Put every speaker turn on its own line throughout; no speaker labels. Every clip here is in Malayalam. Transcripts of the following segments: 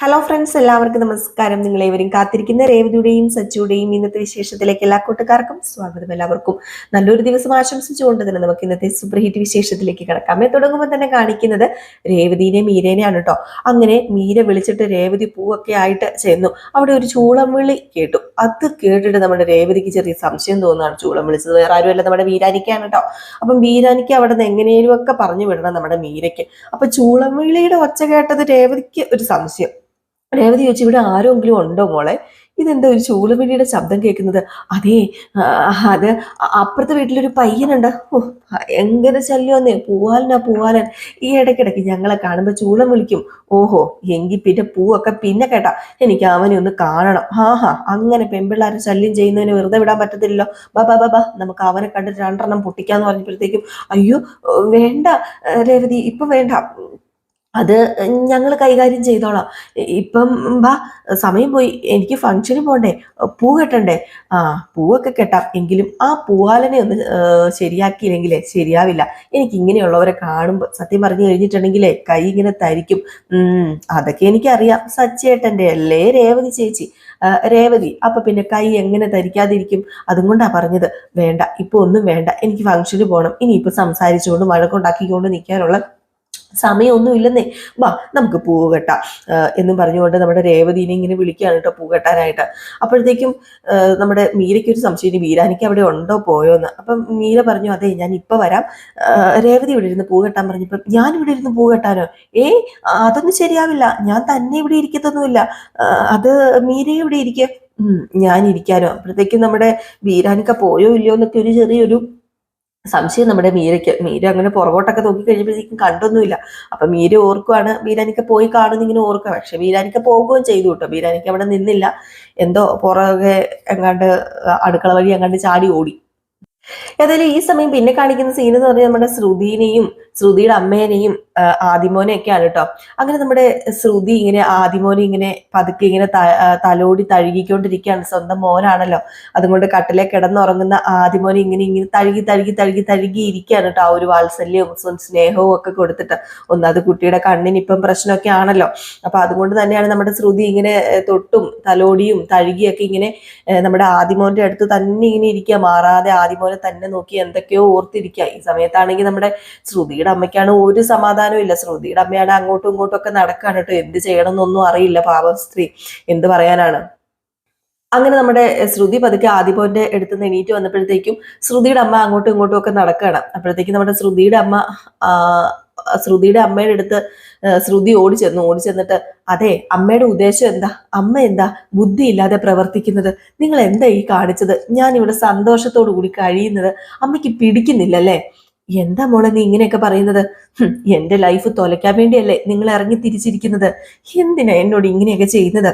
ഹലോ ഫ്രണ്ട്സ്, എല്ലാവർക്കും നമസ്കാരം. നിങ്ങളേവരും കാത്തിരിക്കുന്ന രേവതിയുടെയും സച്ചിയുടെയും ഇന്നത്തെ വിശേഷത്തിലേക്ക് എല്ലാ കൂട്ടുകാർക്കും സ്വാഗതം. എല്ലാവർക്കും നല്ലൊരു ദിവസം ആശംസിച്ചുകൊണ്ട് തന്നെ നമുക്ക് ഇന്നത്തെ സൂപ്പർ ഹിറ്റ് വിശേഷത്തിലേക്ക് കിടക്കാം. തുടങ്ങുമ്പോൾ തന്നെ കാണിക്കുന്നത് രേവതിനെ മീരേനെയാണ് കേട്ടോ. അങ്ങനെ മീര വിളിച്ചിട്ട് രേവതി പൂവൊക്കെ ആയിട്ട് ചെന്നു. അവിടെ ഒരു ചൂളം വിളി കേട്ടു. അത് കേട്ടിട്ട് നമ്മുടെ രേവതിക്ക് ചെറിയ സംശയം തോന്നുകയാണ്. ചൂളം വിളിച്ചത് വേറെ ആരുമല്ല, നമ്മുടെ വീരാനിക്കാണ് കേട്ടോ. അപ്പം വീരാനിക്ക് അവിടെ നിന്ന് എങ്ങനെയും ഒക്കെ പറഞ്ഞു വിടണം നമ്മുടെ മീരയ്ക്ക്. അപ്പൊ ചൂളം വിളിയുടെ ഒച്ച കേട്ടത് രേവതിക്ക് ഒരു സംശയം. രേവതി ചോദിച്ചു, ഇവിടെ ആരെങ്കിലും ഉണ്ടോ മോളെ? ഇതെന്താ ഒരു ചൂളുപിടിയുടെ ശബ്ദം കേൾക്കുന്നത്? അതേ, അത് അപ്പുറത്തെ വീട്ടിലൊരു പയ്യനുണ്ട്. ഓ, ഭയങ്കര ശല്യമെന്നേ, പൂവാലൻ. ഈ ഇടയ്ക്കിടയ്ക്ക് ഞങ്ങളെ കാണുമ്പോ ചൂളം വിളിക്കും. ഓഹോ, എങ്കിൽ പിന്നെ പൂവൊക്കെ പിന്നെ കേട്ടാ, എനിക്ക് അവനെ ഒന്ന് കാണണം. അങ്ങനെ പെൺപിള്ളാരെ ശല്യം ചെയ്യുന്നതിന് വെറുതെ വിടാൻ പറ്റത്തില്ലല്ലോ. ബാ നമുക്ക് അവനെ കണ്ടിട്ട് രണ്ടെണ്ണം പൊട്ടിക്കാന്ന് പറഞ്ഞപ്പോഴത്തേക്കും, അയ്യോ വേണ്ട രേവതി, ഇപ്പൊ വേണ്ട, അത് ഞങ്ങൾ കൈകാര്യം ചെയ്തോളാം. ഇപ്പം വാ, സമയം പോയി, എനിക്ക് ഫംഗ്ഷന് പോണ്ടേ, പൂ കെട്ടണ്ടേ. പൂവൊക്കെ കെട്ടാം, എങ്കിലും ആ പൂവാലനെ ഒന്ന് ശരിയാക്കിയില്ലെങ്കിലേ ശരിയാവില്ല. എനിക്ക് ഇങ്ങനെയുള്ളവരെ കാണുമ്പോൾ സത്യം പറഞ്ഞു കഴിഞ്ഞിട്ടുണ്ടെങ്കിലേ കൈ ഇങ്ങനെ തരിക്കും. അതൊക്കെ എനിക്കറിയാം, സച്ചേട്ടൻ്റെ അല്ലേ രേവതി ചേച്ചി. രേവതി, അപ്പൊ പിന്നെ കൈ എങ്ങനെ തരിക്കാതിരിക്കും? അതും കൊണ്ടാ പറഞ്ഞത്. വേണ്ട, ഇപ്പൊ ഒന്നും വേണ്ട, എനിക്ക് ഫംഗ്ഷന് പോകണം. ഇനിയിപ്പോ സംസാരിച്ചുകൊണ്ട് വഴക്കുണ്ടാക്കിക്കൊണ്ട് നിൽക്കാനുള്ള സമയമൊന്നും ഇല്ലെന്നേ. വാ, നമുക്ക് പൂവ് കെട്ടാം എന്നും പറഞ്ഞുകൊണ്ട് നമ്മുടെ രേവതിനെ ഇങ്ങനെ വിളിക്കുകയാണ് കേട്ടോ പൂ കെട്ടാനായിട്ട്. അപ്പോഴത്തേക്കും നമ്മുടെ മീരയ്ക്കൊരു സംശയം, ഇനി വീരാനിക്ക് അവിടെ ഉണ്ടോ പോയോ എന്ന്. അപ്പം മീര പറഞ്ഞു, അതെ ഞാൻ ഇപ്പൊ വരാം. രേവതി ഇവിടെ ഇരുന്ന് പൂ കെട്ടാൻ പറഞ്ഞപ്പോ, ഞാൻ ഇവിടെ ഇരുന്ന് പൂ കെട്ടാനോ? അതൊന്നും ശരിയാവില്ല, ഞാൻ തന്നെ ഇവിടെ ഇരിക്കത്തൊന്നുമില്ല. അത് മീരയെ ഇവിടെ ഇരിക്കുക. ഞാൻ ഇരിക്കാനോ? അപ്പോഴത്തേക്കും നമ്മുടെ വീരാനിക്ക പോയോ ഇല്ലയോ എന്നൊക്കെ ഒരു ചെറിയൊരു സംശയം നമ്മുടെ മീര അങ്ങനെ പുറകോട്ടൊക്കെ നോക്കി കഴിഞ്ഞപ്പോഴത്തേക്കും കണ്ടൊന്നുമില്ല. അപ്പൊ മീര ഓർക്കുവാണ് വീരാനിക്ക പോയി കാണുന്ന ഇങ്ങനെ ഓർക്കുക. പക്ഷെ വീരാനിക്ക പോകുകയും ചെയ്തു കേട്ടോ. വീരാനിക്ക അവിടെ നിന്നില്ല, എന്തോ പുറകെ എങ്ങാണ്ട് അടുക്കള വഴി എങ്ങാണ്ട് ചാടി ഓടി. ഏതായാലും ഈ സമയം പിന്നെ കാണിക്കുന്ന സീൻ എന്ന് പറഞ്ഞാൽ നമ്മുടെ ശ്രുതിനെയും ശ്രുതിയുടെ അമ്മേനെയും ആദിമോനെയൊക്കെയാണ് കേട്ടോ. അങ്ങനെ നമ്മുടെ ശ്രുതി ഇങ്ങനെ ആദിമോനെ ഇങ്ങനെ പതുക്കെ ഇങ്ങനെ തലോടി തഴുകിക്കൊണ്ടിരിക്കുകയാണ്. സ്വന്തം മോനാണല്ലോ, അതുകൊണ്ട് കട്ടിലെ കിടന്നുറങ്ങുന്ന ആദിമോനെ ഇങ്ങനെ തഴുകി ഇരിക്കുകയാണ് കേട്ടോ. ആ ഒരു വാത്സല്യവും സ്നേഹവും ഒക്കെ കൊടുത്തിട്ട്. ഒന്നത് കുട്ടിയുടെ കണ്ണിന് ഇപ്പം പ്രശ്നമൊക്കെ ആണല്ലോ. അപ്പൊ അതുകൊണ്ട് തന്നെയാണ് നമ്മുടെ ശ്രുതി ഇങ്ങനെ തൊട്ടും തലോടിയും തഴുകിയൊക്കെ ഇങ്ങനെ നമ്മുടെ ആദിമോന്റെ അടുത്ത് തന്നെ ഇങ്ങനെ ഇരിക്കുക, മാറാതെ ആദിമോനെ തന്നെ നോക്കി എന്തൊക്കെയോ ഓർത്തിരിക്കുക. ഈ സമയത്താണെങ്കിൽ നമ്മുടെ ശ്രുതിയുടെ അമ്മയ്ക്കാണ് ഒരു സമാധാനവും ഇല്ല. ശ്രുതിയുടെ അമ്മയാണ് അങ്ങോട്ടും ഇങ്ങോട്ടും ഒക്കെ നടക്കാണ് കേട്ടോ. എന്ത് ചെയ്യണം എന്നൊന്നും അറിയില്ല, പാവം സ്ത്രീ, എന്ത് പറയാനാണ്. അങ്ങനെ നമ്മുടെ ശ്രുതി പതുക്കെ ആദിമോന്റെ അടുത്ത് നിന്ന് എണീറ്റ് വന്നപ്പോഴത്തേക്കും ശ്രുതിയുടെ അമ്മ അങ്ങോട്ടും ഇങ്ങോട്ടും ഒക്കെ നടക്കുകയാണ്. അപ്പോഴത്തേക്കും നമ്മുടെ ശ്രുതിയുടെ അമ്മയുടെ അടുത്ത് ശ്രുതി ഓടി ചെന്നിട്ട്, അതെ, അമ്മയുടെ ഉദ്ദേശം എന്താ? അമ്മ എന്താ ബുദ്ധി ഇല്ലാതെ പ്രവർത്തിക്കുന്നത്? നിങ്ങൾ എന്താ ഈ കാണിച്ചത്? ഞാൻ ഇവിടെ സന്തോഷത്തോടു കൂടി കഴിയുന്നത് അമ്മയ്ക്ക് പിടിക്കുന്നില്ലല്ലേ? എന്താ മോളെ നീ ഇങ്ങനെയൊക്കെ പറയുന്നത്? എന്റെ ലൈഫ് തൊലയ്ക്കാൻ വേണ്ടിയല്ലേ നിങ്ങൾ ഇറങ്ങി തിരിച്ചിരിക്കുന്നത്? എന്തിനാ എന്നോട് ഇങ്ങനെയൊക്കെ ചെയ്യുന്നത്?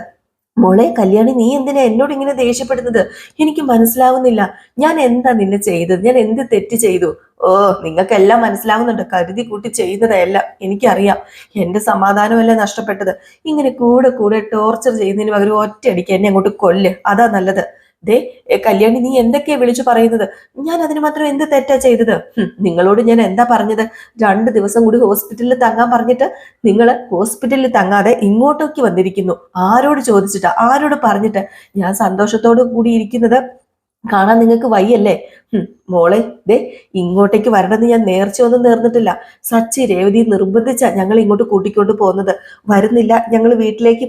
മോളെ കല്യാണി, നീ എന്തിനാ എന്നോട് ഇങ്ങനെ ദേഷ്യപ്പെടുന്നത്? എനിക്ക് മനസ്സിലാവുന്നില്ല. ഞാൻ എന്താ നിന്നെ ചെയ്തത്? ഞാൻ എന്ത് തെറ്റ് ചെയ്തു? ഓ, നിങ്ങൾക്കെല്ലാം മനസ്സിലാവുന്നുണ്ട്. കരുതി കൂട്ടി ചെയ്യുന്നതെല്ലാം എനിക്കറിയാം. എന്റെ സമാധാനമല്ല നഷ്ടപ്പെട്ടത്. ഇങ്ങനെ കൂടെ ടോർച്ചർ ചെയ്യുന്നതിന് പകരം ഒറ്റയടിക്ക് എന്നെ അങ്ങോട്ട് കൊല്ല്, അതാ നല്ലത്. ദേ കല്യാണി, നീ എന്തൊക്കെയാ വിളിച്ചു പറയുന്നത്? ഞാൻ അതിന് മാത്രം എന്ത് തെറ്റാ ചെയ്തത്? നിങ്ങളോട് ഞാൻ എന്താ പറഞ്ഞത്? 2 ദിവസം കൂടി ഹോസ്പിറ്റലിൽ തങ്ങാൻ പറഞ്ഞിട്ട് നിങ്ങൾ ഹോസ്പിറ്റലിൽ തങ്ങാതെ ഇങ്ങോട്ടേക്ക് വന്നിരിക്കുന്നു. ആരോട് ചോദിച്ചിട്ടാ? ആരോട് പറഞ്ഞിട്ട്? ഞാൻ സന്തോഷത്തോടു കൂടി ഇരിക്കുന്നത് കാണാൻ നിങ്ങൾക്ക് വയ്യല്ലേ? മോളെ, ദേ ഇങ്ങോട്ടേക്ക് വരണമെന്ന് ഞാൻ നേർച്ചയൊന്നും നേർന്നിട്ടില്ല. സച്ചി രേവതി നിർബന്ധിച്ചാ ഞങ്ങൾ ഇങ്ങോട്ട് കൂട്ടിക്കൊണ്ട് പോകുന്നത്. വരുന്നില്ല, ഞങ്ങൾ വീട്ടിലേക്ക്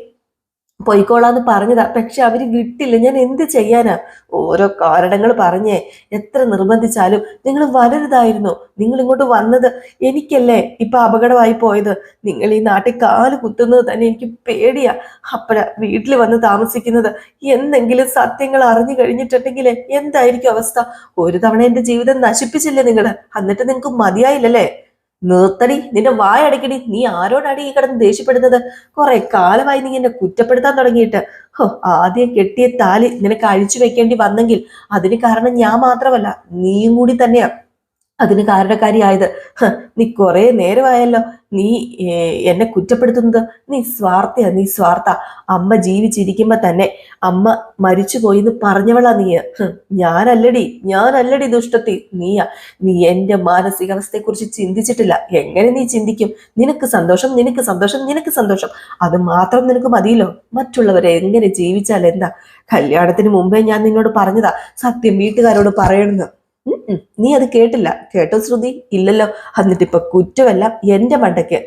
പൊയ്ക്കോളാന്ന് പറഞ്ഞതാ, പക്ഷെ അവര് വിട്ടില്ല. ഞാൻ എന്ത് ചെയ്യാനാ? ഓരോ കാരണങ്ങൾ പറഞ്ഞേ എത്ര നിർബന്ധിച്ചാലും നിങ്ങൾ വരരുതായിരുന്നു. നിങ്ങൾ ഇങ്ങോട്ട് വന്നത് എനിക്കല്ലേ ഇപ്പൊ അപകടമായി പോയത്. നിങ്ങൾ ഈ നാട്ടിൽ കാല് കുത്തുന്നത് തന്നെ എനിക്ക് പേടിയാ. അപ്പഴ വീട്ടിൽ വന്ന് താമസിക്കുന്നത്. എന്തെങ്കിലും സത്യങ്ങൾ അറിഞ്ഞു കഴിഞ്ഞിട്ടുണ്ടെങ്കിൽ എന്തായിരിക്കും അവസ്ഥ? ഒരു തവണ എന്റെ ജീവിതം നശിപ്പിച്ചില്ലേ നിങ്ങൾ? എന്നിട്ട് നിങ്ങൾക്ക് മതിയായില്ലല്ലേ? നിർത്തടി, നിന്റെ വായടക്കടി. നീ ആരോടാടി ഈ കിടന്ന് ദേഷ്യപ്പെടുന്നത്? കുറെ കാലമായി നീ എന്നെ കുറ്റപ്പെടുത്താൻ തുടങ്ങിയിട്ട്. ആദ്യം കെട്ടിയ താലി നിനക്ക് അഴിച്ചു വെക്കേണ്ടി വന്നെങ്കിൽ അതിന് കാരണം ഞാൻ മാത്രമല്ല, നീയും കൂടി തന്നെയാ. അതിന് കാരണക്കാരിയായത് നീ കുറെ നേരമായല്ലോ നീ എന്നെ കുറ്റപ്പെടുത്തുന്നത്. നീ സ്വാർത്ഥ. അമ്മ ജീവിച്ചിരിക്കുമ്പോ തന്നെ അമ്മ മരിച്ചുപോയി എന്ന് പറഞ്ഞവളാ നീ. ഞാനല്ലടി ദുഷ്ടത്തി, നീയാ. നീ എന്റെ മാനസികാവസ്ഥയെ കുറിച്ച് ചിന്തിച്ചിട്ടില്ല. എങ്ങനെ നീ ചിന്തിക്കും? നിനക്ക് സന്തോഷം, നിനക്ക് സന്തോഷം, നിനക്ക് സന്തോഷം, അത് മാത്രം നിനക്ക് മതിയല്ലോ. മറ്റുള്ളവരെ എങ്ങനെ ജീവിച്ചാൽ എന്താ? കല്യാണത്തിന് മുമ്പേ ഞാൻ നിന്നോട് പറഞ്ഞതാ സത്യം വീട്ടുകാരോട് പറയണമെന്ന്. നീ അത് കേട്ടില്ല. കേട്ടോ ശ്രുതി? ഇല്ലല്ലോ. എന്നിട്ടിപ്പൊ കുറ്റമല്ല എന്റെ മണ്ടയ്ക്ക്.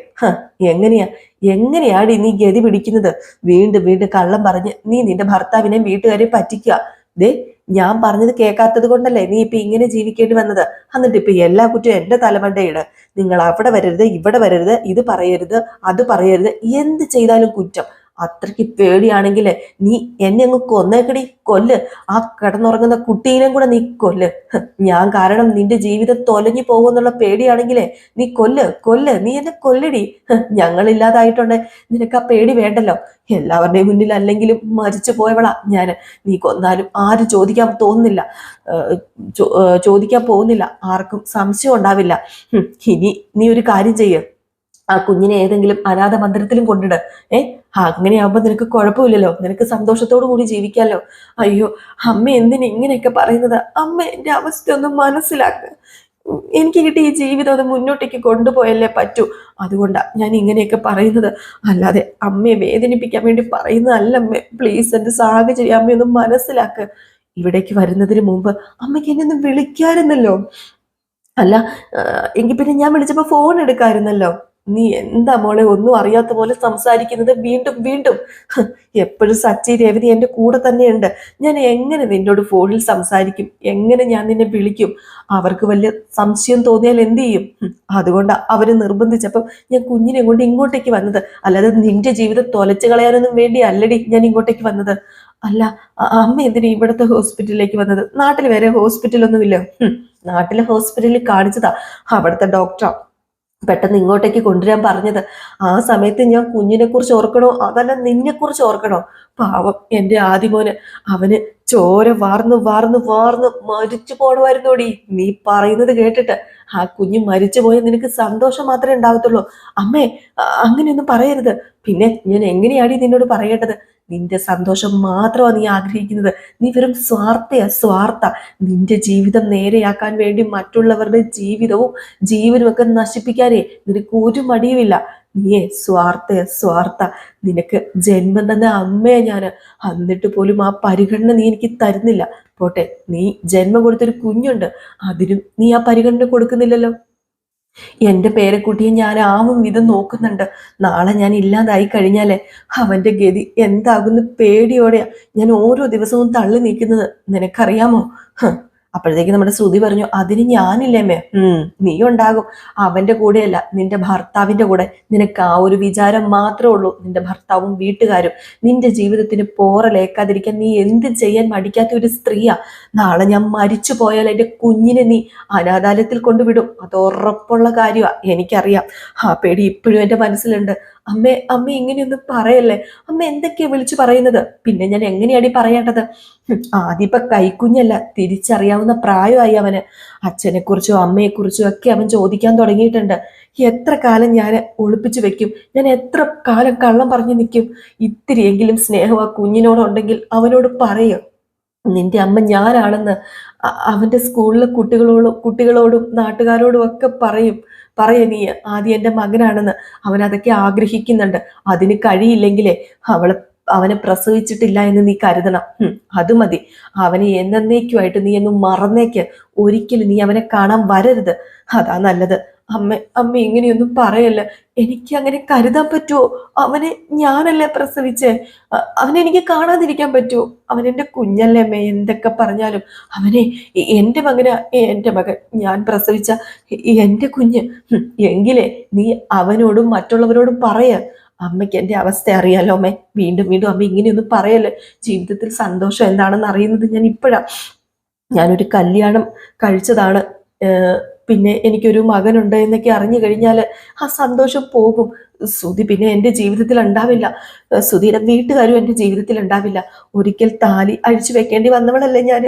എങ്ങനെയാ എങ്ങനെയാടി നീ ഗതി പിടിക്കുന്നത്? വീണ്ടും വീണ്ടും കള്ളം പറഞ്ഞ് നീ നിന്റെ ഭർത്താവിനെ വീട്ടുകാരെ പറ്റിക്കുക. ദേ, ഞാൻ പറഞ്ഞത് കേൾക്കാത്തത് കൊണ്ടല്ലേ നീ ഇപ്പൊ ഇങ്ങനെ ജീവിക്കേണ്ടി വന്നത്. എന്നിട്ട് ഇപ്പൊ എല്ലാ കുറ്റവും എന്റെ തലമണ്ടയിട്. നിങ്ങൾ അവിടെ വരരുത്, ഇവിടെ വരരുത്, ഇത് പറയരുത്, അത് പറയരുത്, എന്ത് ചെയ്താലും കുറ്റം. അത്രയ്ക്ക് പേടിയാണെങ്കിൽ നീ എന്നെ അങ്ങ് കൊന്നേക്കടി, കൊല്ല്. ആ കിടന്നുറങ്ങുന്ന കുട്ടീനെയും കൂടെ നീ കൊല്ല്. ഞാൻ കാരണം നിന്റെ ജീവിതം തൊലഞ്ഞു പോകുമെന്നുള്ള പേടിയാണെങ്കിലേ നീ കൊല്ല്, നീ എന്നെ കൊല്ലടി. ഞങ്ങളില്ലാതായിട്ടുണ്ട്, നിനക്ക് ആ പേടി വേണ്ടല്ലോ. എല്ലാവരുടെയും മുന്നിൽ അല്ലെങ്കിലും മരിച്ചു പോയവളാ ഞാൻ. നീ കൊന്നാലും ആരും ചോദിക്കാൻ പോകുന്നില്ല. ആർക്കും സംശയം ഉണ്ടാവില്ല. ഇനി നീ ഒരു കാര്യം ചെയ്യ്, ആ കുഞ്ഞിനെ ഏതെങ്കിലും അനാഥ മന്ദിരത്തിലും കൊണ്ടിട്. അങ്ങനെയാവുമ്പോ നിനക്ക് കുഴപ്പമില്ലല്ലോ, നിനക്ക് സന്തോഷത്തോടു കൂടി ജീവിക്കാമല്ലോ. അയ്യോ, അമ്മ എന്തിനാ ഇങ്ങനെയൊക്കെ പറയുന്നത്? അമ്മ എന്റെ അവസ്ഥ ഒന്ന് മനസ്സിലാക്കുക. എനിക്ക് കിട്ടിയ ഈ ജീവിതം ഒന്ന് മുന്നോട്ടേക്ക് കൊണ്ടുപോയല്ലേ പറ്റൂ. അതുകൊണ്ടാ ഞാൻ ഇങ്ങനെയൊക്കെ പറയുന്നത്. അല്ലാതെ അമ്മയെ വേദനിപ്പിക്കാൻ വേണ്ടി പറയുന്നതല്ല അമ്മ. പ്ലീസ്, എന്റെ സാഹചര്യം അമ്മയൊന്ന് മനസ്സിലാക്കുക. ഇവിടേക്ക് വരുന്നതിന് മുമ്പ് അമ്മയ്ക്ക് എന്നെ ഒന്ന് വിളിക്കാറുന്നല്ലോ. അല്ല, എങ്കിൽ പിന്നെ ഞാൻ വിളിച്ചപ്പോ ഫോൺ എടുക്കാറുന്നല്ലോ. നീ എന്താ മോളെ ഒന്നും അറിയാത്ത പോലെ സംസാരിക്കുന്നത്? വീണ്ടും വീണ്ടും എപ്പോഴും സച്ചി രേവതി എന്റെ കൂടെ തന്നെയുണ്ട്. ഞാൻ എങ്ങനെ നിന്നോട് ഫോണിൽ സംസാരിക്കും? എങ്ങനെ ഞാൻ നിന്നെ വിളിക്കും? അവർക്ക് വലിയ സംശയം തോന്നിയാൽ എന്ത് ചെയ്യും? അതുകൊണ്ടാ അവര് നിർബന്ധിച്ചപ്പം ഞാൻ കുഞ്ഞിനെ കൊണ്ട് ഇങ്ങോട്ടേക്ക് വന്നത്. അല്ലാതെ നിന്റെ ജീവിതം തൊലച്ചു കളയാനൊന്നും വേണ്ടി അല്ലടി ഞാൻ ഇങ്ങോട്ടേക്ക് വന്നത്. അല്ല, അമ്മ എന്തിനാ ഇവിടുത്തെ ഹോസ്പിറ്റലിലേക്ക് വന്നത്? നാട്ടിൽ വേറെ ഹോസ്പിറ്റലൊന്നുമില്ല. നാട്ടിലെ ഹോസ്പിറ്റലിൽ കാണിച്ചതാ. അവിടുത്തെ ഡോക്ടർ പെട്ടെന്ന് ഇങ്ങോട്ടേക്ക് കൊണ്ടുവരാൻ പറഞ്ഞത്. ആ സമയത്ത് ഞാൻ കുഞ്ഞിനെ കുറിച്ച് ഓർക്കണോ അതല്ല നിന്നെ കുറിച്ച് ഓർക്കണോ? പാവം എന്റെ ആദിമോന്, അവന് ചോര വാർന്ന് വാർന്ന് വാർന്ന് മരിച്ചു പോണമായിരുന്നോടി. നീ പറയുന്നത് കേട്ടിട്ട് ആ കുഞ്ഞ് മരിച്ചു പോയാൽ നിനക്ക് സന്തോഷം മാത്രമേ ഉണ്ടാവത്തുള്ളൂ. അമ്മേ, അങ്ങനെയൊന്നും പറയരുത്. പിന്നെ ഞാൻ എങ്ങനെയാടി നിന്നോട് പറയേണ്ടത്? നിന്റെ സന്തോഷം മാത്രമാണ് നീ ആഗ്രഹിക്കുന്നത്. നീ വെറും സ്വാർത്ഥ. നിന്റെ ജീവിതം നേരെയാക്കാൻ വേണ്ടി മറ്റുള്ളവരുടെ ജീവിതവും ജീവനും ഒക്കെ നശിപ്പിക്കാനേ നിനക്ക് ഒരു മടിയുമില്ല. നീയേ സ്വാർത്ഥ. നിനക്ക് ജന്മം തന്ന അമ്മയെ ഞാന്. എന്നിട്ട് പോലും ആ പരിഗണന നീ എനിക്ക് തരുന്നില്ല. പോട്ടെ, നീ ജന്മം കൊടുത്തൊരു കുഞ്ഞുണ്ട്, അതിനും നീ ആ പരിഗണന കൊടുക്കുന്നില്ലല്ലോ. എന്റെ പേരക്കുട്ടിയെ ഞാൻ ആവും വിധം നോക്കുന്നുണ്ട്. നാളെ ഞാൻ ഇല്ലാതായി കഴിഞ്ഞാലേ അവന്റെ ഗതി എന്താകുന്ന പേടിയോടെയാ ഞാൻ ഓരോ ദിവസവും തള്ളി നീക്കുന്നത്. നിനക്കറിയാമോ? അപ്പോഴത്തേക്ക് നമ്മുടെ ശ്രുതി പറഞ്ഞു, അതിന് ഞാനില്ലേമ്മേ. നീ ഉണ്ടാകും. അവന്റെ കൂടെയല്ല, നിന്റെ ഭർത്താവിന്റെ കൂടെ. നിനക്ക് ആ ഒരു വിചാരം മാത്രമേ ഉള്ളൂ. നിന്റെ ഭർത്താവും വീട്ടുകാരും നിന്റെ ജീവിതത്തിന് പോറലേക്കാതിരിക്കാൻ നീ എന്ത് ചെയ്യാൻ മടിക്കാത്ത ഒരു സ്ത്രീയാ. നാളെ ഞാൻ മരിച്ചു പോയാൽ എന്റെ കുഞ്ഞിനെ നീ അനാഥാലയത്തിൽ കൊണ്ടുവിടും. അത് ഉറപ്പുള്ള കാര്യമാ. എനിക്കറിയാം. ആ പേടി ഇപ്പോഴും എന്റെ മനസ്സിലുണ്ട്. അമ്മ ഇങ്ങനെയൊന്നും പറയല്ലേ. അമ്മ എന്തൊക്കെയാ വിളിച്ചു പറയുന്നത്? പിന്നെ ഞാൻ എങ്ങനെയാടി പറയേണ്ടത്? ആദ്യം ഇപ്പൊ കൈക്കുഞ്ഞല്ല, തിരിച്ചറിയാവുന്ന പ്രായമായി അവന്. അച്ഛനെ കുറിച്ചോ അമ്മയെക്കുറിച്ചോ ഒക്കെ അവൻ ചോദിക്കാൻ തുടങ്ങിയിട്ടുണ്ട്. എത്ര കാലം ഞാൻ ഒളിപ്പിച്ചു വെക്കും? ഞാൻ എത്ര കാലം കള്ളം പറഞ്ഞു നിൽക്കും? ഇത്തിരിയെങ്കിലും സ്നേഹം ആ കുഞ്ഞിനോടുണ്ടെങ്കിൽ അവനോട് പറയും, നിന്റെ അമ്മ ഞാനാണെന്ന്. അവന്റെ സ്കൂളിലെ കുട്ടികളോടും നാട്ടുകാരോടും ഒക്കെ പറയ നീ ആദ്യം എൻ്റെ മകനാണെന്ന്. അവൻ അതൊക്കെ ആഗ്രഹിക്കുന്നുണ്ട്. അതിന് കഴിയില്ലെങ്കിലേ അവനെ പ്രസവിച്ചിട്ടില്ല എന്ന് നീ കരുതണം. അത് മതി. അവനെ എന്നേക്കുമായിട്ട് നീ അങ്ങ് മറന്നേക്ക്. ഒരിക്കലും നീ അവനെ കാണാൻ വരരുത്. അതാ നല്ലത്. അമ്മ ഇങ്ങനെയൊന്നും പറയല്ല. എനിക്ക് അങ്ങനെ കരുതാൻ പറ്റുമോ? അവനെ ഞാനല്ലേ പ്രസവിച്ചേ. അവനെ എനിക്ക് കാണാതിരിക്കാൻ പറ്റുമോ? അവൻ എൻ്റെ കുഞ്ഞല്ലേ അമ്മേ. എന്തൊക്കെ പറഞ്ഞാലും അവനെ എൻ്റെ എൻ്റെ മകൻ, ഞാൻ പ്രസവിച്ച എൻ്റെ കുഞ്ഞ്. എങ്കിലേ നീ അവനോടും മറ്റുള്ളവരോടും പറയ. അമ്മയ്ക്ക് എൻ്റെ അവസ്ഥ അറിയാലോ അമ്മേ. വീണ്ടും വീണ്ടും അമ്മ ഇങ്ങനെയൊന്നും പറയല്ലേ. ജീവിതത്തിൽ സന്തോഷം എന്താണെന്ന് അറിയുന്നത് ഞാൻ ഇപ്പോഴാ. ഞാനൊരു കല്യാണം കഴിച്ചതാണ്, പിന്നെ എനിക്കൊരു മകനുണ്ട് എന്നൊക്കെ അറിഞ്ഞു കഴിഞ്ഞാൽ ആ സന്തോഷം പോകും. ശ്രുതി പിന്നെ എൻ്റെ ജീവിതത്തിൽ ഉണ്ടാവില്ല. ശ്രുതിയുടെ വീട്ടുകാരും എൻ്റെ ജീവിതത്തിൽ ഉണ്ടാവില്ല. ഒരിക്കൽ താലി അഴിച്ചു വെക്കേണ്ടി വന്നവളല്ലേ ഞാൻ.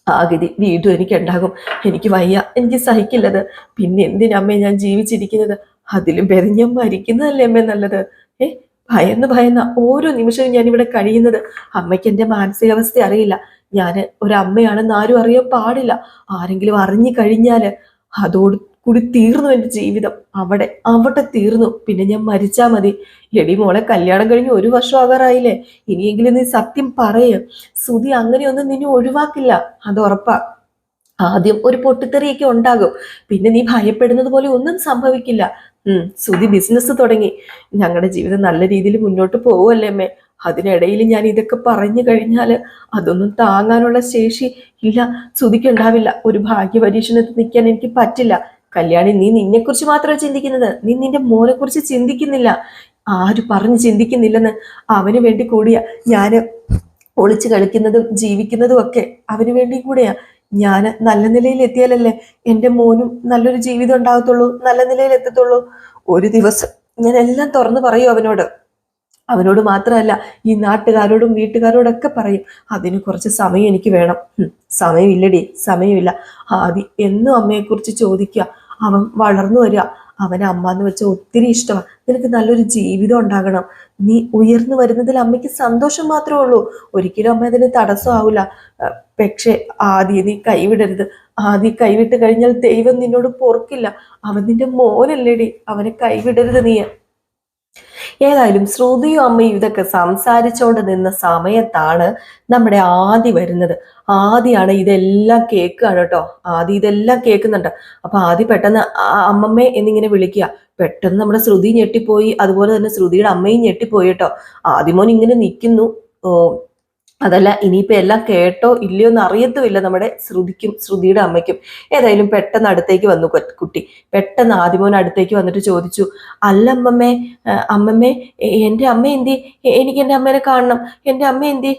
ആ ഗതി വീണ്ടും എനിക്കുണ്ടാകും. എനിക്ക് വയ്യ, എനിക്ക് സഹിക്കില്ലത്. പിന്നെ എന്തിനമ്മേ ഞാൻ ജീവിച്ചിരിക്കുന്നത്? അതിലും ഭേദം ഞാൻ മരിക്കുന്നതല്ലേ അമ്മേ നല്ലത്. ഏ ഭയന്ന ഓരോ നിമിഷവും ഞാൻ ഇവിടെ കഴിയുന്നത്. അമ്മയ്ക്ക് എന്റെ മാനസികാവസ്ഥ അറിയില്ല. ഞാൻ ഒരമ്മയാണെന്ന് ആരും അറിയാൻ പാടില്ല. ആരെങ്കിലും അറിഞ്ഞു കഴിഞ്ഞാല് അതോട് കൂടി തീർന്നു എന്റെ ജീവിതം. അവിടെ തീർന്നു. പിന്നെ ഞാൻ മരിച്ചാ മതി. എടി മോളെ, കല്യാണം കഴിഞ്ഞ് 1 വർഷം ആകാറായില്ലേ? ഇനിയെങ്കിലും നീ സത്യം പറയ്. സുധി അങ്ങനെയൊന്നും നിന്നെ ഒഴിവാക്കില്ല, അത് ഉറപ്പാ. ആദ്യം ഒരു പൊട്ടിത്തെറിയൊക്കെ ഉണ്ടാകും, പിന്നെ നീ ഭയപ്പെടുന്നത് പോലെ ഒന്നും സംഭവിക്കില്ല. സുധി ബിസിനസ് തുടങ്ങി. ഞങ്ങളുടെ ജീവിതം നല്ല രീതിയിൽ മുന്നോട്ട് പോവല്ലേ അമ്മേ? അതിനിടയിൽ ഞാൻ ഇതൊക്കെ പറഞ്ഞു കഴിഞ്ഞാല് അതൊന്നും താങ്ങാനുള്ള ശേഷി ഇല്ല, സുധിക്ക് ഉണ്ടാവില്ല. ഒരു ഭാഗ്യ പരീക്ഷണത്തിൽ നിൽക്കാൻ എനിക്ക് പറ്റില്ല. കല്യാണി, നീ നിന്നെ കുറിച്ച് മാത്രമേ ചിന്തിക്കുന്നത്, നീ നിന്റെ മോനെ കുറിച്ച് ചിന്തിക്കുന്നില്ല. ആര് പറഞ്ഞു ചിന്തിക്കുന്നില്ലെന്ന്? അവന് വേണ്ടി കൂടിയാ ഞാന് ഒളിച്ചു കളിക്കുന്നതും ജീവിക്കുന്നതും ഒക്കെ അവന് വേണ്ടി കൂടെയാ. ഞാൻ നല്ല നിലയിൽ എത്തിയാലല്ലേ എൻ്റെ മോനും നല്ലൊരു ജീവിതം ഉണ്ടാകത്തുള്ളൂ, നല്ല നിലയിൽ എത്തത്തുള്ളൂ. ഒരു ദിവസം ഞാൻ എല്ലാം തുറന്നു പറയും അവനോട് മാത്രമല്ല, ഈ നാട്ടുകാരോടും വീട്ടുകാരോടൊക്കെ പറയും. അതിന് കുറച്ച് സമയം എനിക്ക് വേണം. സമയമില്ലടി, സമയമില്ല. ആദി എന്നും അമ്മയെക്കുറിച്ച് ചോദിക്കുക. അവൻ വളർന്നു വരിക. അവനെ അമ്മ എന്ന് വെച്ചാൽ ഒത്തിരി ഇഷ്ടമാണ്. നിനക്ക് നല്ലൊരു ജീവിതം ഉണ്ടാകണം. നീ ഉയർന്നു വരുന്നതിൽ അമ്മയ്ക്ക് സന്തോഷം മാത്രമേ ഉള്ളൂ. ഒരിക്കലും അമ്മ അതിന് തടസ്സമാവില്ല. പക്ഷേ ആദ്യം നീ കൈവിടരുത്. ആദ്യം കൈവിട്ട് കഴിഞ്ഞാൽ ദൈവം നിന്നോട് പൊറുക്കില്ല. അവൻ നിന്റെ മോനല്ലേടി, അവനെ കൈവിടരുത് നീ. ഏതായാലും ശ്രുതിയും അമ്മയും ഇതൊക്കെ സംസാരിച്ചുകൊണ്ട് നിന്ന സമയത്താണ് നമ്മുടെ ആദി വരുന്നത്. ആദിയാണ് ഇതെല്ലാം കേൾക്കുകയാണ് കേട്ടോ. ആദി ഇതെല്ലാം കേൾക്കുന്നുണ്ട്. അപ്പൊ ആദി പെട്ടെന്ന് അമ്മമ്മേ എന്നിങ്ങനെ വിളിക്കുക. പെട്ടെന്ന് നമ്മുടെ ശ്രുതി ഞെട്ടിപ്പോയി, അതുപോലെ തന്നെ ശ്രുതിയുടെ അമ്മയും ഞെട്ടിപ്പോയി കേട്ടോ. ആദിമോൻ ഇങ്ങനെ നിൽക്കുന്നു. അതല്ല, ഇനിയിപ്പോ എല്ലാം കേട്ടോ ഇല്ലയോ എന്ന് അറിയത്തുമില്ല നമ്മുടെ ശ്രുതിക്കും ശ്രുതിയുടെ അമ്മയ്ക്കും. ഏതായാലും പെട്ടെന്ന് അടുത്തേക്ക് വന്നു കുട്ടി. പെട്ടെന്ന് ആദിമോൻ അടുത്തേക്ക് വന്നിട്ട് ചോദിച്ചു, അല്ല അമ്മമ്മേ, അമ്മമ്മേ എൻ്റെ അമ്മ എന്തി? എനിക്ക് എൻ്റെ അമ്മേനെ കാണണം. എൻ്റെ അമ്മ എന്തി?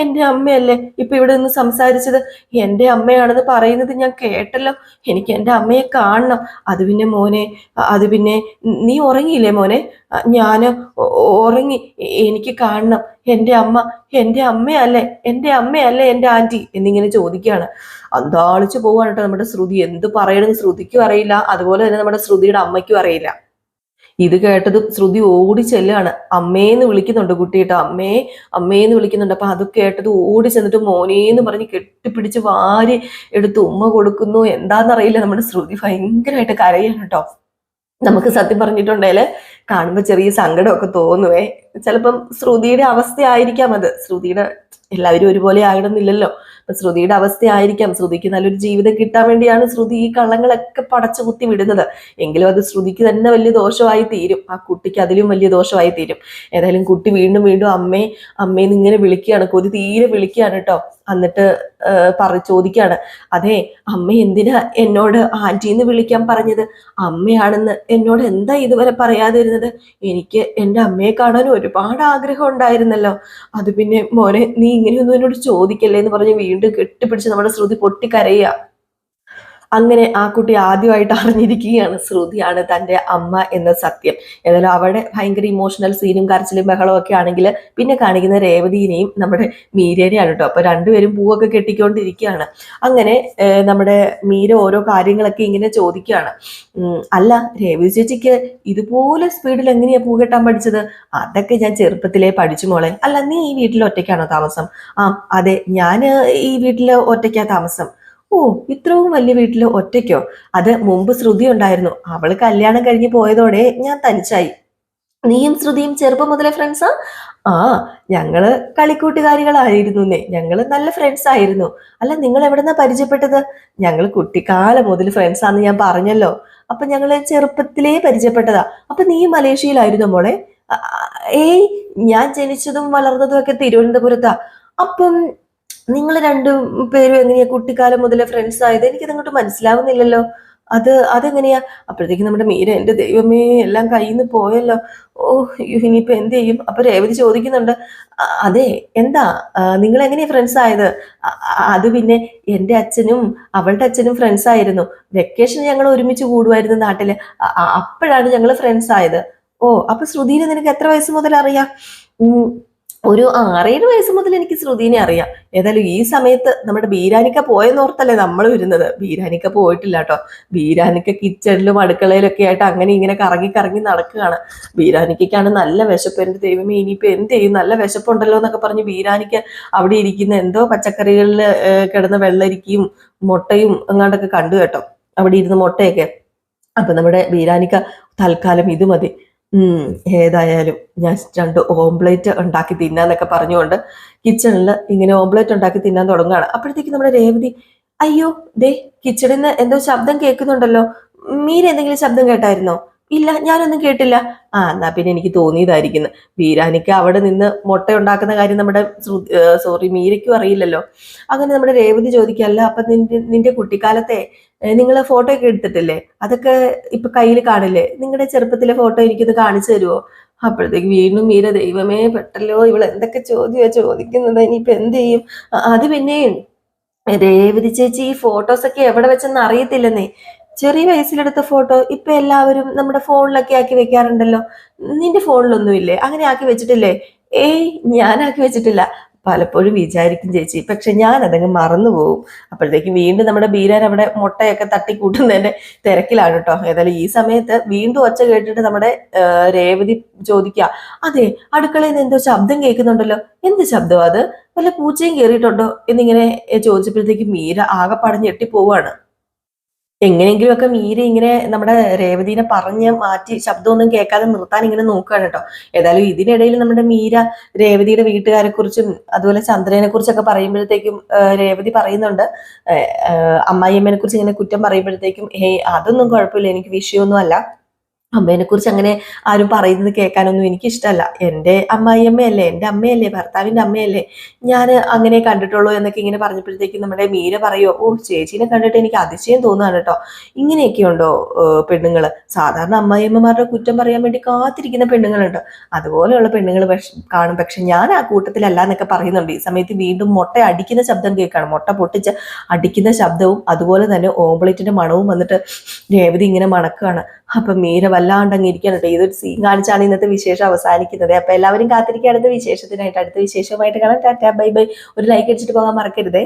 എൻ്റെ അമ്മയല്ലേ ഇപ്പൊ ഇവിടെ നിന്ന് സംസാരിച്ചത്? എൻ്റെ അമ്മയാണെന്ന് പറയുന്നത് ഞാൻ കേട്ടല്ലോ. എനിക്ക് എൻ്റെ അമ്മയെ കാണണം. അത് പിന്നെ മോനെ, അത് പിന്നെ നീ ഉറങ്ങിയില്ലേ മോനെ? ഞാന് ഉറങ്ങി, എനിക്ക് കാണണം. എൻ്റെ അമ്മയല്ലേ എൻ്റെ ആന്റി എന്നിങ്ങനെ ചോദിക്കുകയാണ്. അന്താളിച്ചു പോവാണ് കേട്ടോ നമ്മുടെ ശ്രുതി. എന്ത് പറയണമെന്ന് ശ്രുതിക്കും അറിയില്ല, അതുപോലെ തന്നെ നമ്മുടെ ശ്രുതിയുടെ അമ്മയ്ക്കും അറിയില്ല. ഇത് കേട്ടതും ശ്രുതി ഓടി ചെല്ലാണ്. അമ്മേന്ന് വിളിക്കുന്നുണ്ട് കുട്ടി കേട്ടോ. അമ്മേന്ന് വിളിക്കുന്നുണ്ട്. അപ്പൊ അത് കേട്ടത് ഓടി ചെന്നിട്ട് മോനേന്ന് പറഞ്ഞ് കെട്ടിപ്പിടിച്ച് വാരി എടുത്ത് ഉമ്മ കൊടുക്കുന്നു. എന്താണെന്നറിയില്ല, നമ്മുടെ ശ്രുതി ഭയങ്കരമായിട്ട് കരയാണ് കേട്ടോ. നമുക്ക് സത്യം പറഞ്ഞിട്ടുണ്ടെങ്കിൽ കാണുമ്പോൾ ചെറിയ സങ്കടമൊക്കെ തോന്നുവേ. ചിലപ്പം ശ്രുതിയുടെ അവസ്ഥയായിരിക്കാം അത്. ശ്രുതിയുടെ എല്ലാവരും ഒരുപോലെ ആകണമെന്നില്ലല്ലോ. അപ്പൊ ശ്രുതിയുടെ അവസ്ഥയായിരിക്കാം. ശ്രുതിക്ക് നല്ലൊരു ജീവിതം കിട്ടാൻ വേണ്ടിയാണ് ശ്രുതി ഈ കള്ളങ്ങളൊക്കെ പടച്ചു കുത്തി വിടുന്നത്. എങ്കിലും അത് ശ്രുതിക്ക് തന്നെ വലിയ ദോഷമായി തീരും. ആ കുട്ടിക്ക് അതിലും വലിയ ദോഷമായി തീരും. ഏതായാലും കുട്ടി വീണ്ടും വീണ്ടും അമ്മേന്ന് ഇങ്ങനെ വിളിക്കുകയാണ്. കൊതി തീരെ വിളിക്കുകയാണ് കേട്ടോ. എന്നിട്ട് ചോദിക്കുകയാണ്, അതെ അമ്മ എന്തിനാ എന്നോട് ആന്റിന്ന് വിളിക്കാൻ പറഞ്ഞത്? അമ്മയാണെന്ന് എന്നോട് എന്താ ഇതുവരെ പറയാതിരുന്നത്? എനിക്ക് എൻ്റെ അമ്മയെ കാണാൻ ഒരുപാട് ആഗ്രഹം ഉണ്ടായിരുന്നല്ലോ. അത് പിന്നെ മോനെ, നീ ഇങ്ങനെയൊന്നും എന്നോട് ചോദിക്കല്ലേ എന്ന് പറഞ്ഞ് വീണ്ടും കെട്ടിപ്പിടിച്ച് നമ്മുടെ ശ്രുതി പൊട്ടിക്കരയുക. അങ്ങനെ ആ കുട്ടി ആദ്യമായിട്ട് അറിഞ്ഞിരിക്കുകയാണ് ശ്രുതിയാണ് തൻ്റെ അമ്മ എന്ന സത്യം. ഏതായാലും അവിടെ ഭയങ്കര ഇമോഷണൽ സീനും കരച്ചിലും ബഹളവും ഒക്കെ ആണെങ്കിൽ പിന്നെ കാണിക്കുന്ന രേവതിനെയും നമ്മുടെ മീരേനെയാണ് കേട്ടോ. അപ്പൊ രണ്ടുപേരും പൂവൊക്കെ കെട്ടിക്കൊണ്ടിരിക്കുകയാണ്. അങ്ങനെ നമ്മുടെ മീര ഓരോ കാര്യങ്ങളൊക്കെ ഇങ്ങനെ ചോദിക്കുകയാണ്. അല്ല രേവതി ചേച്ചിക്ക് ഇതുപോലെ സ്പീഡിൽ എങ്ങനെയാ പൂ കെട്ടാൻ പഠിച്ചത്? അതൊക്കെ ഞാൻ ചെറുപ്പത്തിലേ പഠിച്ചു മോളെ. അല്ല, നീ ഈ വീട്ടിൽ ഒറ്റയ്ക്കാണോ താമസം? ആ അതെ, ഞാൻ ഈ വീട്ടിൽ ഒറ്റയ്ക്കാ താമസം. ഓ, ഇത്രയും വലിയ വീട്ടില് ഒറ്റയ്ക്കോ? അത് മുമ്പ് ശ്രുതി ഉണ്ടായിരുന്നു. അവള് കല്യാണം കഴിഞ്ഞ് പോയതോടെ ഞാൻ തനിച്ചായി. നീയും ശ്രുതിയും ചെറുപ്പം മുതലേ ഫ്രണ്ട്സാ? ആ, ഞങ്ങള് കളിക്കൂട്ടുകാരികളായിരുന്നേ. ഞങ്ങള് നല്ല ഫ്രണ്ട്സ് ആയിരുന്നു. അല്ല, നിങ്ങൾ എവിടെന്നാ പരിചയപ്പെട്ടത്? ഞങ്ങൾ കുട്ടിക്കാലം മുതൽ ഫ്രണ്ട്സ് ആണെന്ന് ഞാൻ പറഞ്ഞല്ലോ. അപ്പൊ ഞങ്ങള് ചെറുപ്പത്തിലേ പരിചയപ്പെട്ടതാ. അപ്പൊ നീ മലേഷ്യയിലായിരുന്നു മോളെ? ഏയ്, ഞാൻ ജനിച്ചതും വളർന്നതും ഒക്കെ തിരുവനന്തപുരത്താ. അപ്പം നിങ്ങൾ രണ്ടു പേരും എങ്ങനെയാ കുട്ടിക്കാലം മുതലേ ഫ്രണ്ട്സ് ആയത്? എനിക്കതങ്ങോട്ട് മനസ്സിലാവുന്നില്ലല്ലോ. അതെങ്ങനെയാ? അപ്പോഴത്തേക്കും നമ്മുടെ മീര, എൻ്റെ ദൈവമേ, എല്ലാം കയ്യിൽ നിന്ന് പോയല്ലോ. ഓ, ഇനിയിപ്പോ എന്ത് ചെയ്യും? അപ്പൊ രേവതി ചോദിക്കുന്നുണ്ട്, അതെ എന്താ നിങ്ങൾ എങ്ങനെയാ ഫ്രണ്ട്സ് ആയത്? അത് പിന്നെ എൻ്റെ അച്ഛനും അവളുടെ അച്ഛനും ഫ്രണ്ട്സ് ആയിരുന്നു. വെക്കേഷൻ ഞങ്ങൾ ഒരുമിച്ച് കൂടുമായിരുന്നു നാട്ടില്. അപ്പോഴാണ് ഞങ്ങൾ ഫ്രണ്ട്സ് ആയത്. ഓ, അപ്പൊ ശ്രുതിനെ നിനക്ക് എത്ര വയസ്സ് മുതൽ അറിയാം? ഒരു 6-7 വയസ്സ് മുതൽ എനിക്ക് ശ്രുതിനെ അറിയാം. ഏതായാലും ഈ സമയത്ത് നമ്മുടെ ബീരാനിക്ക പോയെന്നോർത്തല്ലേ നമ്മൾ വരുന്നത്. ബീരാനിക്ക പോയിട്ടില്ല കേട്ടോ. ബീരാനിക്ക കിച്ചണിലും അടുക്കളയിലും ഒക്കെ ആയിട്ട് അങ്ങനെ ഇങ്ങനെ കറങ്ങി കറങ്ങി നടക്കുകയാണ്. ബീരാനിക്കാണ് നല്ല വിശപ്പ്. എൻ്റെ ദൈവമേ, ഇനിയിപ്പോൾ എന്ത് ചെയ്യും, നല്ല വിശപ്പുണ്ടല്ലോ എന്നൊക്കെ പറഞ്ഞ് ബീരാനിക്ക അവിടെ ഇരിക്കുന്ന എന്തോ പച്ചക്കറികളിൽ കിടന്ന വെള്ളരിക്കയും മുട്ടയും എങ്ങാണ്ടൊക്കെ കണ്ടു കേട്ടോ. അവിടെ ഇരുന്ന് മുട്ടയൊക്കെ. അപ്പൊ നമ്മുടെ ബീരാനിക്ക തൽക്കാലം ഇത് മതി, ഏതായാലും ഞാൻ 2 ഓംപ്ലേറ്റ് ഉണ്ടാക്കി തിന്നാന്നൊക്കെ പറഞ്ഞുകൊണ്ട് കിച്ചണിൽ ഇങ്ങനെ ഓംപ്ലേറ്റ് ഉണ്ടാക്കി തിന്നാൻ തുടങ്ങുകയാണ്. അപ്പോഴത്തേക്ക് നമ്മുടെ രേവതി, അയ്യോ ദേ കിച്ചണിൽ നിന്ന് എന്തോ ശബ്ദം കേൾക്കുന്നുണ്ടല്ലോ, മീര എന്തെങ്കിലും ശബ്ദം കേട്ടായിരുന്നോ? ഇല്ല, ഞാനൊന്നും കേട്ടില്ല. എന്നാ പിന്നെ എനിക്ക് തോന്നിയതായിരിക്കുന്നു. ബീരാനിക്ക് അവിടെ നിന്ന് മുട്ട ഉണ്ടാക്കുന്ന കാര്യം നമ്മുടെ മീരയ്ക്കും അറിയില്ലല്ലോ. അങ്ങനെ നമ്മുടെ രേവതി ചോദിക്കല്ല, അപ്പൊ നിന്റെ കുട്ടിക്കാലത്തെ നിങ്ങൾ ഫോട്ടോ ഒക്കെ എടുത്തിട്ടില്ലേ, അതൊക്കെ ഇപ്പൊ കയ്യിൽ കാണില്ലേ, നിങ്ങളുടെ ചെറുപ്പത്തിലെ ഫോട്ടോ എനിക്കൊന്ന് കാണിച്ചു തരുമോ? അപ്പോഴത്തേക്ക് വീണ്ടും മീര, ദൈവമേ പെട്ടല്ലോ, ഇവൾ എന്തൊക്കെ ചോദിക്കുന്നത്, ഇനിയിപ്പൊ എന്ത് ചെയ്യും? അത് പിന്നെ രേവതി ചേച്ചി, ഈ ഫോട്ടോസൊക്കെ എവിടെ വെച്ചെന്ന് അറിയത്തില്ലെന്നേ. ചെറിയ വയസ്സിലെടുത്ത ഫോട്ടോ ഇപ്പൊ എല്ലാവരും നമ്മുടെ ഫോണിലൊക്കെ ആക്കി വെക്കാറുണ്ടല്ലോ. നിന്റെ ഫോണിലൊന്നുമില്ലേ? അങ്ങനെ ആക്കി വെച്ചിട്ടില്ലേ? ഏയ്, ഞാനാക്കി വെച്ചിട്ടില്ല. പലപ്പോഴും വിചാരിക്കും ചേച്ചി, പക്ഷെ ഞാൻ അതങ്ങ് മറന്നു പോകും. അപ്പോഴത്തേക്ക് വീണ്ടും നമ്മുടെ ബീരാൻ അവിടെ മുട്ടയൊക്കെ തട്ടിക്കൂട്ടുന്നതിന്റെ തിരക്കിലാണ് കേട്ടോ. ഏതായാലും ഈ സമയത്ത് വീണ്ടും ഒച്ച കേട്ടിട്ട് നമ്മുടെ രേവതി ചോദിക്കുക, അതെ അടുക്കളയിൽ നിന്ന് എന്തോ ശബ്ദം കേൾക്കുന്നുണ്ടല്ലോ, എന്ത് ശബ്ദം അത്? വല്ല പൂച്ചയും കയറിയിട്ടുണ്ടോ എന്നിങ്ങനെ ചോദിച്ചപ്പോഴത്തേക്ക് മീര ആകെപ്പാടെ ഞെട്ടിപ്പോവാണ്. എങ്ങനെയെങ്കിലും ഒക്കെ മീര ഇങ്ങനെ നമ്മുടെ രേവതിനെ പറഞ്ഞ് മാറ്റി ശബ്ദമൊന്നും കേൾക്കാതെ നിർത്താൻ ഇങ്ങനെ നോക്കുകയാണ് കേട്ടോ. ഏതായാലും ഇതിനിടയിൽ നമ്മുടെ മീര രേവതിയുടെ വീട്ടുകാരെ കുറിച്ചും അതുപോലെ ചന്ദ്രനെ കുറിച്ചൊക്കെ പറയുമ്പോഴത്തേക്കും രേവതി പറയുന്നുണ്ട്, അമ്മായിയമ്മനെ കുറിച്ച് ഇങ്ങനെ കുറ്റം പറയുമ്പോഴത്തേക്കും, അതൊന്നും കുഴപ്പമില്ല, എനിക്ക് വിഷയമൊന്നും അല്ല, അമ്മേനെ കുറിച്ച് അങ്ങനെ ആരും പറയുന്നത് കേൾക്കാനൊന്നും എനിക്കിഷ്ടമല്ല, എൻ്റെ അമ്മായിയമ്മയല്ലേ, എൻ്റെ അമ്മയല്ലേ, ഭർത്താവിൻ്റെ അമ്മയല്ലേ, ഞാൻ അങ്ങനെ കണ്ടിട്ടുള്ളൂ എന്നൊക്കെ ഇങ്ങനെ പറഞ്ഞപ്പോഴത്തേക്കും നമ്മുടെ മീര പറയോ, ചേച്ചീനെ കണ്ടിട്ട് എനിക്ക് അതിശയം തോന്നുകയാണ് കേട്ടോ. ഇങ്ങനെയൊക്കെ ഉണ്ടോ പെണ്ണുങ്ങൾ? സാധാരണ അമ്മായിയമ്മമാരുടെ കുറ്റം പറയാൻ വേണ്ടി കാത്തിരിക്കുന്ന പെണ്ണുങ്ങളുണ്ട്, അതുപോലെയുള്ള പെണ്ണുങ്ങൾ കാണും, പക്ഷെ ഞാൻ ആ കൂട്ടത്തിലല്ല എന്നൊക്കെ പറയുന്നുണ്ട്. ഈ സമയത്ത് വീണ്ടും മുട്ട അടിക്കുന്ന ശബ്ദം കേൾക്കുകയാണ്. മുട്ട പൊട്ടിച്ച് അടിക്കുന്ന ശബ്ദവും അതുപോലെ തന്നെ ഓംപ്ലേറ്റിന്റെ മണവും വന്നിട്ട് രേവതി ഇങ്ങനെ മണക്കുകയാണ്. അപ്പൊ മീര വല്ലാണ്ടങ്ങ് ഇരിക്കണം കേട്ടോ. ഇതൊരു സീൻ കാണിച്ചാണ് ഇന്നത്തെ വിശേഷം അവസാനിക്കുന്നത്. അപ്പൊ എല്ലാവരും കാത്തിരിക്കുക അടുത്ത വിശേഷത്തിനായിട്ട്. അടുത്ത വിശേഷമായിട്ട് കാണാം. Tata, bye bye. ഒരു ലൈക്ക് അടിച്ചിട്ട് പോകാൻ മറക്കരുതേ.